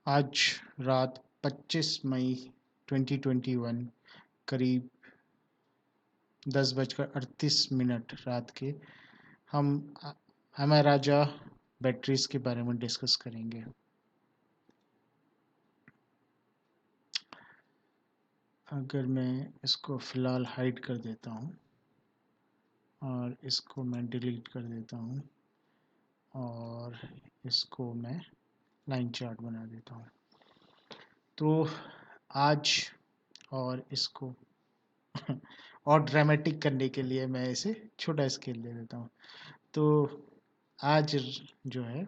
आज रात 25 मई 2021 करीब 10:38 रात के हम राजा बैटरीज के बारे में डिस्कस करेंगे। अगर मैं इसको फ़िलहाल हाइड कर देता हूँ और इसको मैं डिलीट कर देता हूँ और इसको मैं लाइन चार्ट बना देता हूँ, तो आज और इसको और ड्रामेटिक करने के लिए मैं इसे छोटा स्केल दे देता हूँ। तो आज जो है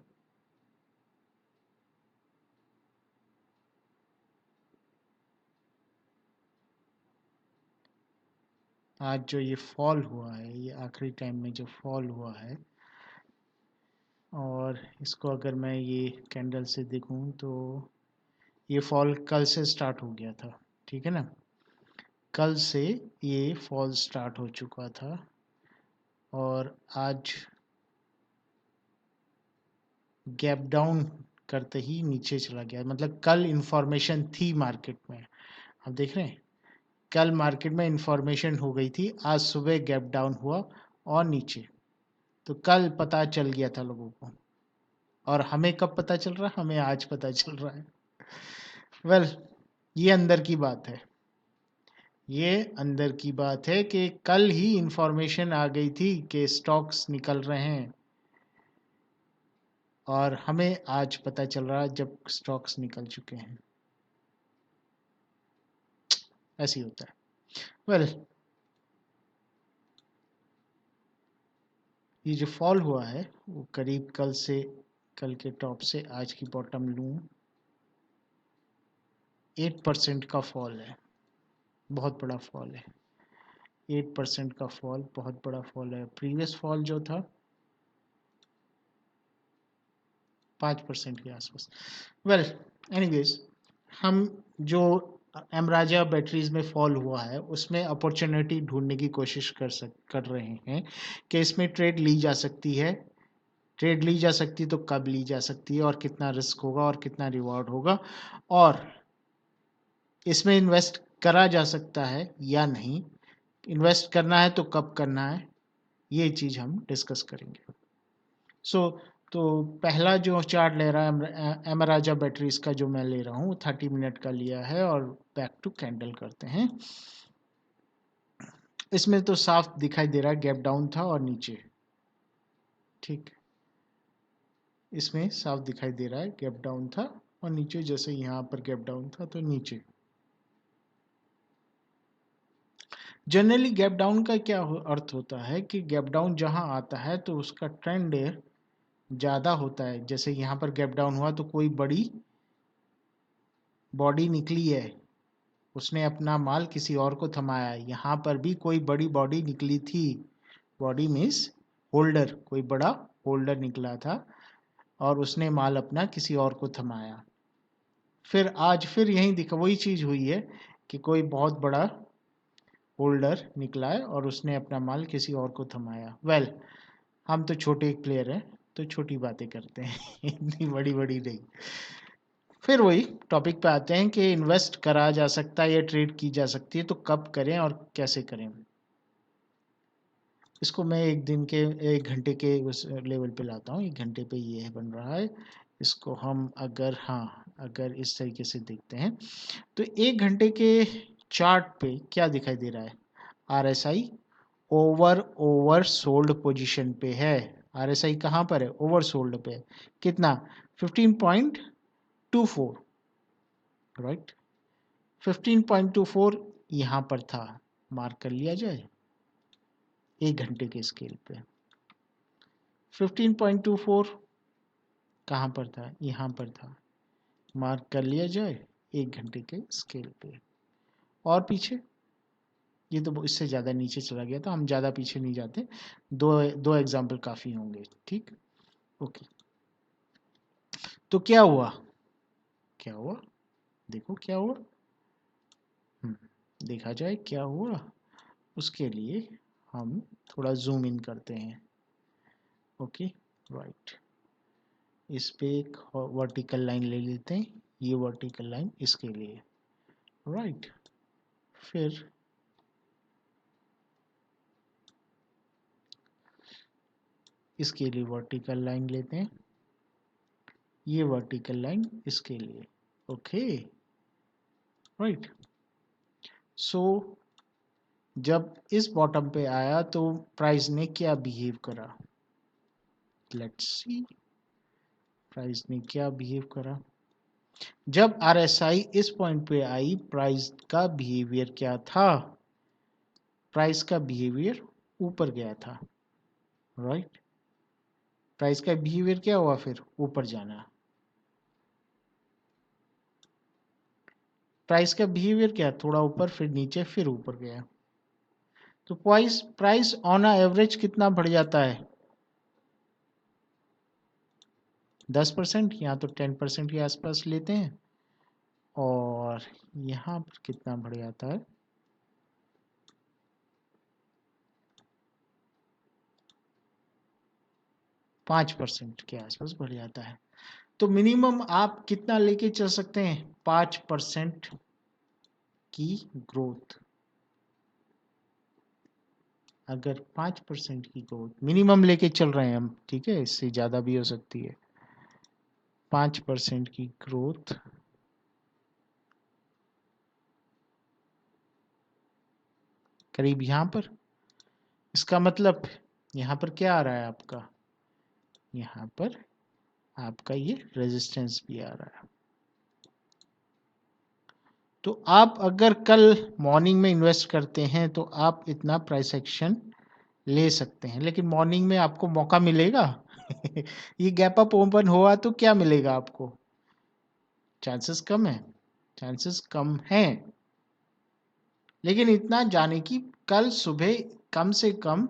आज जो ये फॉल हुआ है, ये आखिरी टाइम में जो फॉल हुआ है, और इसको अगर मैं ये कैंडल से देखूं तो ये फॉल कल से स्टार्ट हो गया था, ठीक है ना। कल से ये फॉल स्टार्ट हो चुका था और आज गैप डाउन करते ही नीचे चला गया। मतलब कल इंफॉर्मेशन थी मार्केट में, आप देख रहे हैं, कल मार्केट में इंफॉर्मेशन हो गई थी, आज सुबह गैप डाउन हुआ और नीचे। तो कल पता चल गया था लोगों को, और हमें कब पता चल रहा है? हमें आज पता चल रहा है। वेल, ये अंदर की बात है, ये अंदर की बात है कि कल ही इंफॉर्मेशन आ गई थी कि स्टॉक्स निकल रहे हैं, और हमें आज पता चल रहा है जब स्टॉक्स निकल चुके हैं। ऐसे ही होता है। वेल, ये जो फॉल हुआ है वो करीब कल के टॉप से आज की बॉटम लूं 8% का फॉल है। बहुत बड़ा फॉल है, 8% का फॉल बहुत बड़ा फॉल है। प्रीवियस फॉल जो था 5% के आसपास। वेल, एनीवेज, हम जो एमराजा बैटरीज में फॉल हुआ है उसमें अपॉर्चुनिटी ढूंढने की कोशिश कर रहे हैं कि इसमें ट्रेड ली जा सकती है। ट्रेड ली जा सकती है तो कब ली जा सकती है और कितना रिस्क होगा और कितना रिवॉर्ड होगा, और इसमें इन्वेस्ट करा जा सकता है या नहीं, इन्वेस्ट करना है तो कब करना है, ये चीज़ हम डिस्कस करेंगे। सो तो पहला जो चार्ट ले रहा है एमराजा बैटरीज का, जो मैं ले रहा हूँ 30 मिनट का लिया है, और बैक टू कैंडल करते हैं। इसमें तो साफ दिखाई दे रहा है गैप डाउन था और नीचे, ठीक, इसमें साफ दिखाई दे रहा है गैप डाउन था और नीचे, जैसे यहाँ पर गैप डाउन था तो नीचे। जनरली गैप डाउन का क्या अर्थ होता है कि गैप डाउन जहाँ आता है तो उसका ट्रेंड ज़्यादा होता है। जैसे यहाँ पर गैप डाउन हुआ तो कोई बड़ी बॉडी निकली है, उसने अपना माल किसी और को थमाया। यहाँ पर भी कोई बड़ी बॉडी निकली थी, बॉडी मीन्स होल्डर, कोई बड़ा होल्डर निकला था और उसने माल अपना किसी और को थमाया। फिर आज फिर यही दिखा, वही चीज़ हुई है कि कोई बहुत बड़ा होल्डर निकला है और उसने अपना माल किसी और को थमाया। वेल, हम तो छोटे एक प्लेयर हैं तो छोटी बातें करते हैं इतनी बड़ी बड़ी नहीं। फिर वही टॉपिक पे आते हैं कि इन्वेस्ट करा जा सकता है या ट्रेड की जा सकती है तो कब करें और कैसे करें। इसको मैं एक घंटे के उस लेवल पे लाता हूँ। 1 घंटे पे ये बन रहा है। इसको हम अगर इस तरीके से देखते हैं तो 1 घंटे के चार्ट पे क्या दिखाई दे रहा है? RSI ओवर सोल्ड पोजीशन पे है। RSI कहाँ पर है? ओवर सोल्ड पे है। कितना? 15.24, राइट। 15.24 यहाँ पर था, मार्क कर लिया जाए 1 घंटे के स्केल पे। 15.24 कहाँ पर था? यहाँ पर था, मार्क कर लिया जाए 1 घंटे के स्केल पे। और पीछे ये तो इससे ज़्यादा नीचे चला गया था, हम ज़्यादा पीछे नहीं जाते, दो एग्जाम्पल काफ़ी होंगे, ठीक। ओके, तो क्या हुआ? क्या हुआ? देखो क्या हुआ। देखा जाए क्या हुआ। उसके लिए हम थोड़ा जूम इन करते हैं। Okay, right. इस पे एक वर्टिकल लाइन ले लेते हैं, ये वर्टिकल लाइन इसके लिए, राइट। फिर इसके लिए वर्टिकल लाइन लेते हैं, ये वर्टिकल लाइन इसके लिए, ओके, राइट। सो जब इस बॉटम पे आया तो प्राइस ने क्या बिहेव करा? लेट्स सी, प्राइस ने क्या बिहेव करा। जब RSI इस पॉइंट पे आई, प्राइस का बिहेवियर क्या था? प्राइस का बिहेवियर ऊपर गया था, राइट। प्राइस का बिहेवियर क्या हुआ? फिर ऊपर जाना। प्राइस का बिहेवियर क्या? थोड़ा ऊपर, फिर नीचे, फिर ऊपर गया। तो प्राइस ऑन एवरेज कितना बढ़ जाता है? 10%, या तो 10% के आसपास लेते हैं। और यहाँ पर कितना बढ़ जाता है? 5% के आसपास बढ़ जाता है। तो मिनिमम आप कितना लेके चल सकते हैं? 5% की ग्रोथ। अगर 5% की ग्रोथ मिनिमम लेके चल रहे हैं हम, ठीक है, इससे ज़्यादा भी हो सकती है। 5% की ग्रोथ करीब यहाँ पर। इसका मतलब यहाँ पर क्या आ रहा है आपका? यहाँ पर आपका ये रेजिस्टेंस भी आ रहा है। तो आप अगर कल मॉर्निंग में इन्वेस्ट करते हैं तो आप इतना प्राइस एक्शन ले सकते हैं, लेकिन मॉर्निंग में आपको मौका मिलेगा? ये गैप अप ओपन हुआ तो क्या मिलेगा आपको? चांसेस कम है, चांसेस कम हैं। लेकिन इतना जाने की कल सुबह कम से कम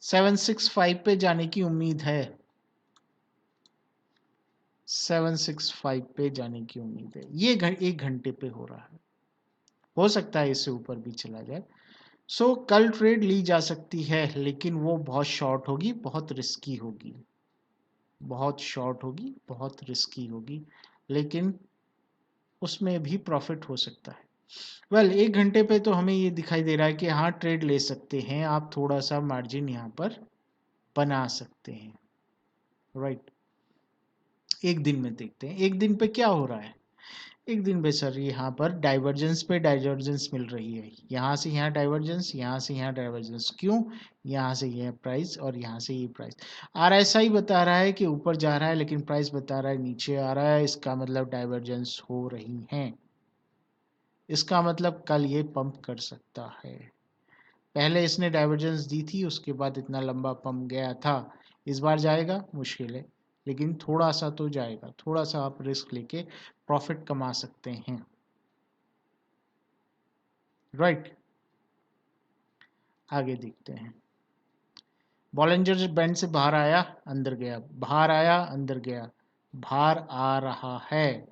765 पे जाने की उम्मीद है। 765 पे जाने की उम्मीद है। ये 1 घंटे पे हो रहा है, हो सकता है इससे ऊपर भी चला जाए। सो कल ट्रेड ली जा सकती है, लेकिन वो बहुत शॉर्ट होगी, बहुत रिस्की होगी, बहुत शॉर्ट होगी, बहुत रिस्की होगी, लेकिन उसमें भी प्रॉफिट हो सकता है। वेल 1 घंटे पे तो हमें ये दिखाई दे रहा है कि हाँ ट्रेड ले सकते हैं आप, थोड़ा सा मार्जिन यहाँ पर बना सकते हैं, राइट। एक दिन में देखते हैं, एक दिन पे क्या हो रहा है। एक दिन पे सर यहाँ पर डाइवर्जेंस पे डाइवर्जेंस मिल रही है, यहाँ से यहाँ डाइवर्जेंस, यहाँ से यहाँ डाइवर्जेंस। क्यों? यहाँ से यह प्राइस और यहाँ से ये प्राइस। RSI बता रहा है कि ऊपर जा रहा है, लेकिन प्राइस बता रहा है नीचे आ रहा है। इसका मतलब डाइवर्जेंस हो रही है। इसका मतलब कल ये पंप कर सकता है। पहले इसने डाइवर्जेंस दी थी, उसके बाद इतना लंबा पंप गया था। इस बार जाएगा? मुश्किल है, लेकिन थोड़ा सा तो जाएगा। थोड़ा सा आप रिस्क लेके प्रॉफिट कमा सकते हैं, राइट। आगे देखते हैं। बॉलिंजर बैंड से बाहर आया, अंदर गया, बाहर आया, अंदर गया, बाहर आ रहा है,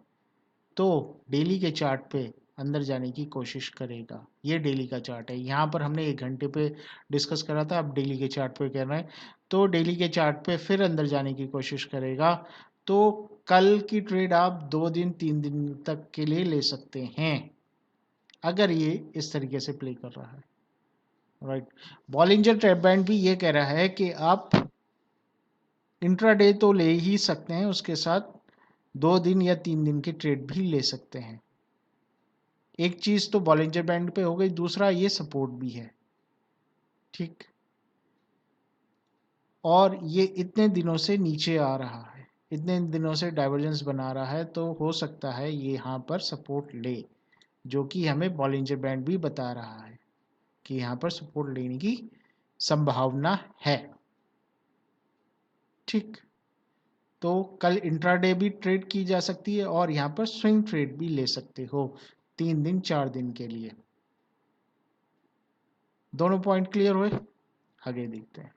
तो डेली के चार्ट पे अंदर जाने की कोशिश करेगा। ये डेली का चार्ट है, यहाँ पर हमने 1 घंटे पे डिस्कस करा था, अब डेली के चार्ट पे कर रहे हैं। तो डेली के चार्ट पे फिर अंदर जाने की कोशिश करेगा। तो कल की ट्रेड आप 2 दिन 3 दिन तक के लिए ले सकते हैं, अगर ये इस तरीके से प्ले कर रहा है, राइट। बॉलिंजर ट्रेड बैंड भी ये कह रहा है कि आप इंट्राडे तो ले ही सकते हैं, उसके साथ 2 दिन या 3 दिन की ट्रेड भी ले सकते हैं। एक चीज तो बॉलिंजर बैंड पे हो गई, दूसरा ये सपोर्ट भी है, ठीक। और ये इतने दिनों से नीचे आ रहा है, इतने दिनों से डाइवर्जेंस बना रहा है, तो हो सकता है ये यहाँ पर सपोर्ट ले, जो कि हमें बॉलिंजर बैंड भी बता रहा है कि यहाँ पर सपोर्ट लेने की संभावना है, ठीक। तो कल इंट्राडे भी ट्रेड की जा सकती है और यहाँ पर स्विंग ट्रेड भी ले सकते हो 3 दिन 4 दिन के लिए। दोनों पॉइंट क्लियर हुए, आगे देखते हैं।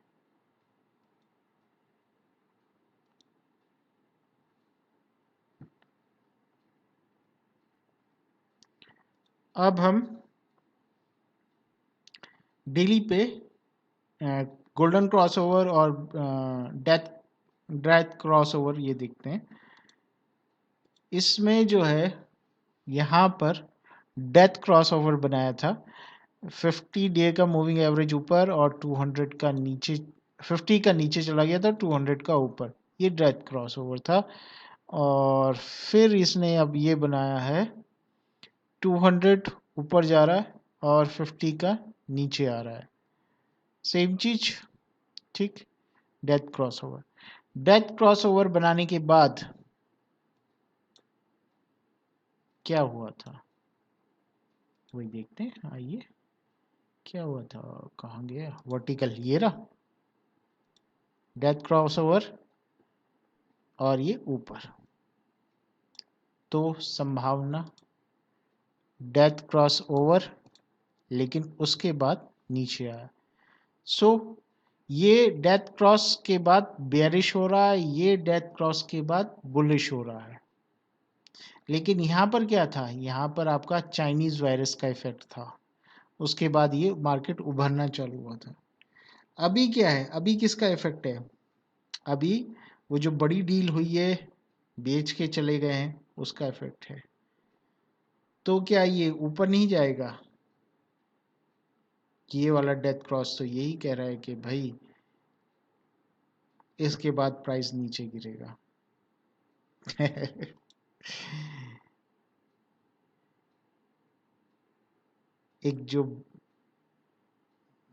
अब हम डेली पे गोल्डन क्रॉसओवर और डेथ डेथ क्रॉसओवर ये देखते हैं। इसमें जो है यहाँ पर डेथ क्रॉसओवर बनाया था, 50 डे का मूविंग एवरेज ऊपर और 200 का नीचे, 50 का नीचे चला गया था, 200 का ऊपर, ये डेथ क्रॉसओवर था। और फिर इसने अब ये बनाया है 200 ऊपर जा रहा है और 50 का नीचे आ रहा है, सेम चीज, ठीक। डेथ क्रॉसओवर, डेथ क्रॉसओवर बनाने के बाद क्या हुआ था वही देखते हैं, आइए। क्या हुआ था, कहाँ गया वर्टिकल, ये रहा डेथ क्रॉसओवर और ये ऊपर, तो संभावना डेथ क्रॉसओवर, लेकिन उसके बाद नीचे आया। सो ये डेथ क्रॉस के बाद बेयरिश हो रहा है, ये डेथ क्रॉस के बाद बुलिश हो रहा है। लेकिन यहाँ पर क्या था, यहाँ पर आपका चाइनीज वायरस का इफेक्ट था, उसके बाद ये मार्केट उभरना चालू हुआ था। अभी क्या है, अभी किसका इफेक्ट है, अभी वो जो बड़ी डील हुई है बेच के चले गए हैं उसका इफेक्ट है। तो क्या ये ऊपर नहीं जाएगा, कि ये वाला डेथ क्रॉस तो यही कह रहा है कि भाई इसके बाद प्राइस नीचे गिरेगा। एक जो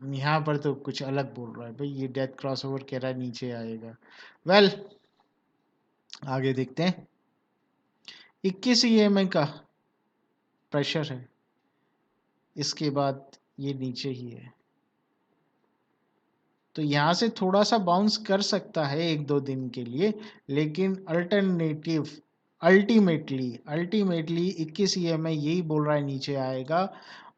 यहाँ पर तो कुछ अलग बोल रहा है भाई, ये डेथ क्रॉसओवर कह रहा है नीचे आएगा। वेल आगे देखते हैं। 21 ईएमआई का प्रेशर है, इसके बाद ये नीचे ही है, तो यहाँ से थोड़ा सा बाउंस कर सकता है 1-2 दिन के लिए, लेकिन अल्टीमेटली 21 ईएमआई यही बोल रहा है नीचे आएगा,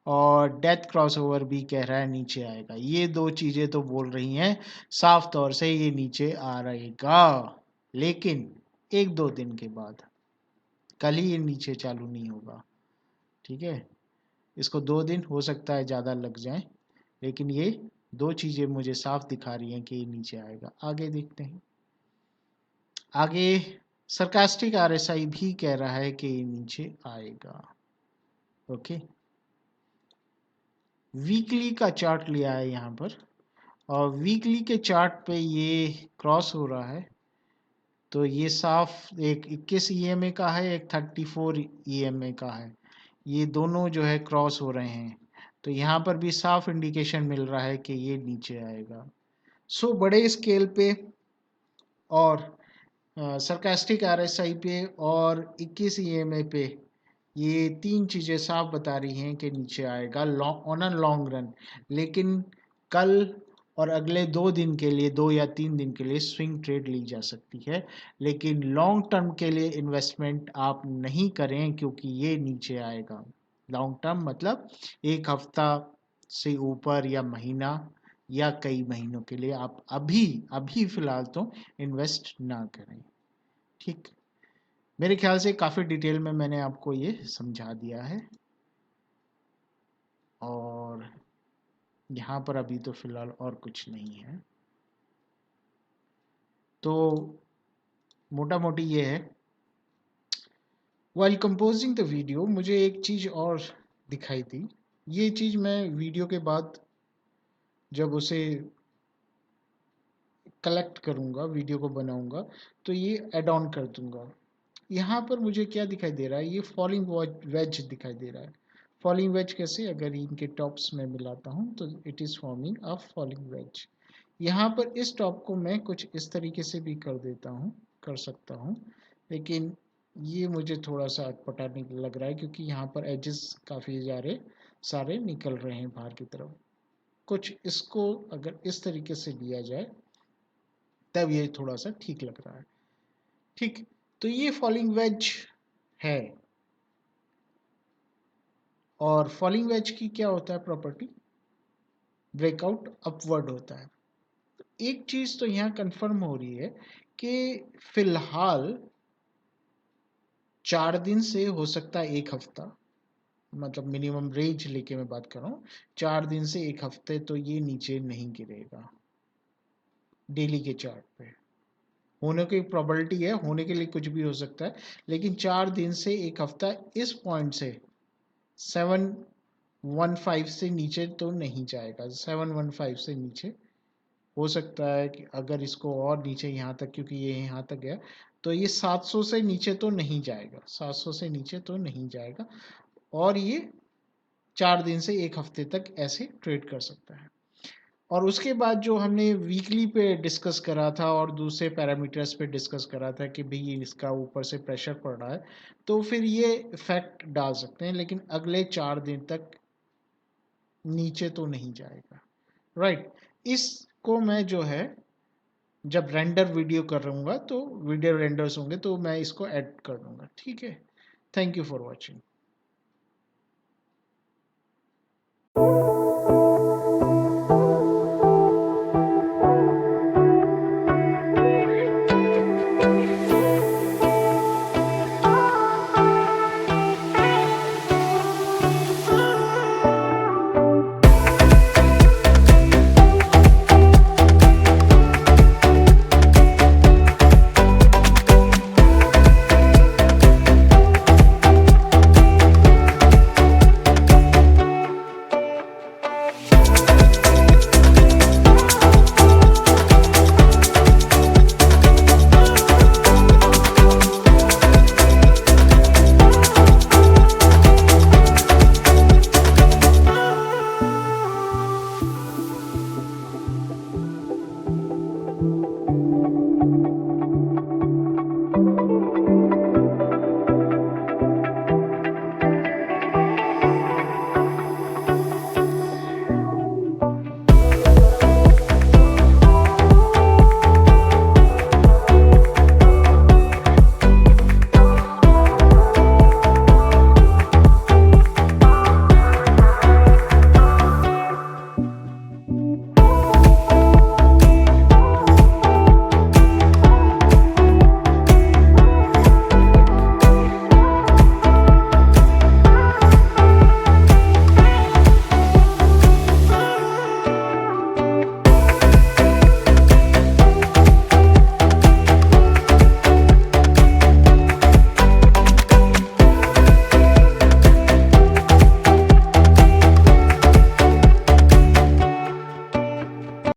और डेथ क्रॉसओवर भी कह रहा है नीचे आएगा। ये दो चीजें तो बोल रही हैं साफ तौर से ये नीचे आ रहेगा, लेकिन 1-2 दिन के बाद, कल ही ये नीचे चालू नहीं होगा, ठीक है। इसको 2 दिन हो सकता है ज़्यादा लग जाए, लेकिन ये दो चीज़ें मुझे साफ दिखा रही हैं कि ये नीचे आएगा। आगे देखते हैं। आगे सरकास्टिक आरएसआई भी कह रहा है कि ये नीचे आएगा, ओके। वीकली का चार्ट लिया है यहाँ पर, और वीकली के चार्ट पे ये क्रॉस हो रहा है, तो ये साफ एक 21 ईएमए का है, एक 34 ईएमए का है, ये दोनों जो है क्रॉस हो रहे हैं, तो यहाँ पर भी साफ इंडिकेशन मिल रहा है कि ये नीचे आएगा। सो बड़े स्केल पे और सरकास्टिक आरएसआई पे और 21 ईएमए पे ये तीन चीज़ें साफ बता रही हैं कि नीचे आएगा ऑन अ लॉन्ग रन। लेकिन कल और अगले 2 दिन के लिए, 2 या 3 दिन के लिए स्विंग ट्रेड ली जा सकती है, लेकिन लॉन्ग टर्म के लिए इन्वेस्टमेंट आप नहीं करें, क्योंकि ये नीचे आएगा। लॉन्ग टर्म मतलब 1 हफ्ता से ऊपर या महीना या कई महीनों के लिए आप अभी अभी फिलहाल तो इन्वेस्ट ना करें, ठीक। मेरे ख्याल से काफ़ी डिटेल में मैंने आपको ये समझा दिया है, और यहाँ पर अभी तो फिलहाल और कुछ नहीं है। तो मोटा मोटी ये है। वाइल कंपोजिंग द वीडियो मुझे एक चीज़ और दिखाई थी, ये चीज़ मैं वीडियो के बाद जब उसे कलेक्ट करूँगा, वीडियो को बनाऊँगा, तो ये ऐड ऑन कर दूँगा। यहाँ पर मुझे क्या दिखाई दे रहा है, ये फॉलिंग वेज दिखाई दे रहा है। फॉलिंग वेज कैसे, अगर इनके टॉप्स में मिलाता हूँ तो it is forming a falling veg. यहाँ पर इस टॉप को मैं कुछ इस तरीके से भी कर देता हूँ, कर सकता हूँ, लेकिन ये मुझे थोड़ा सा अटपटा लग रहा है क्योंकि यहाँ पर एजेस काफ़ी सारे निकल रहे हैं बाहर की तरफ। कुछ इसको अगर इस तरीके से लिया जाए तब ये थोड़ा सा ठीक लग रहा है। ठीक, तो ये फॉलिंग वेज है। और फॉलिंग वेज की क्या होता है प्रॉपर्टी, ब्रेकआउट अपवर्ड होता है। एक चीज तो यहाँ कंफर्म हो रही है कि फिलहाल 4 दिन से हो सकता है 1 हफ्ता, मतलब मिनिमम रेंज लेके मैं बात कर रहा हूँ, 4 दिन से 1 हफ्ते तो ये नीचे नहीं गिरेगा डेली के चार्ट पे। होने की प्रोबेबिलिटी है, होने के लिए कुछ भी हो सकता है, लेकिन 4 दिन से 1 हफ्ता इस पॉइंट से 715 से नीचे तो नहीं जाएगा। 715 से नीचे हो सकता है कि अगर इसको और नीचे यहाँ तक, क्योंकि ये यहाँ तक गया, तो ये 700 से नीचे तो नहीं जाएगा, 700 से नीचे तो नहीं जाएगा, और ये 4 दिन से 1 हफ्ते तक ऐसे ट्रेड कर सकता है। और उसके बाद जो हमने वीकली पे डिस्कस करा था और दूसरे पैरामीटर्स पे डिस्कस करा था कि भाई इसका ऊपर से प्रेशर पड़ रहा है, तो फिर ये इफेक्ट डाल सकते हैं, लेकिन अगले 4 दिन तक नीचे तो नहीं जाएगा। राइट, इसको मैं जो है जब रेंडर वीडियो कर रहूँगा तो वीडियो रेंडर्स होंगे तो मैं इसको ऐड कर दूंगा। ठीक है, थैंक यू फॉर वॉचिंग।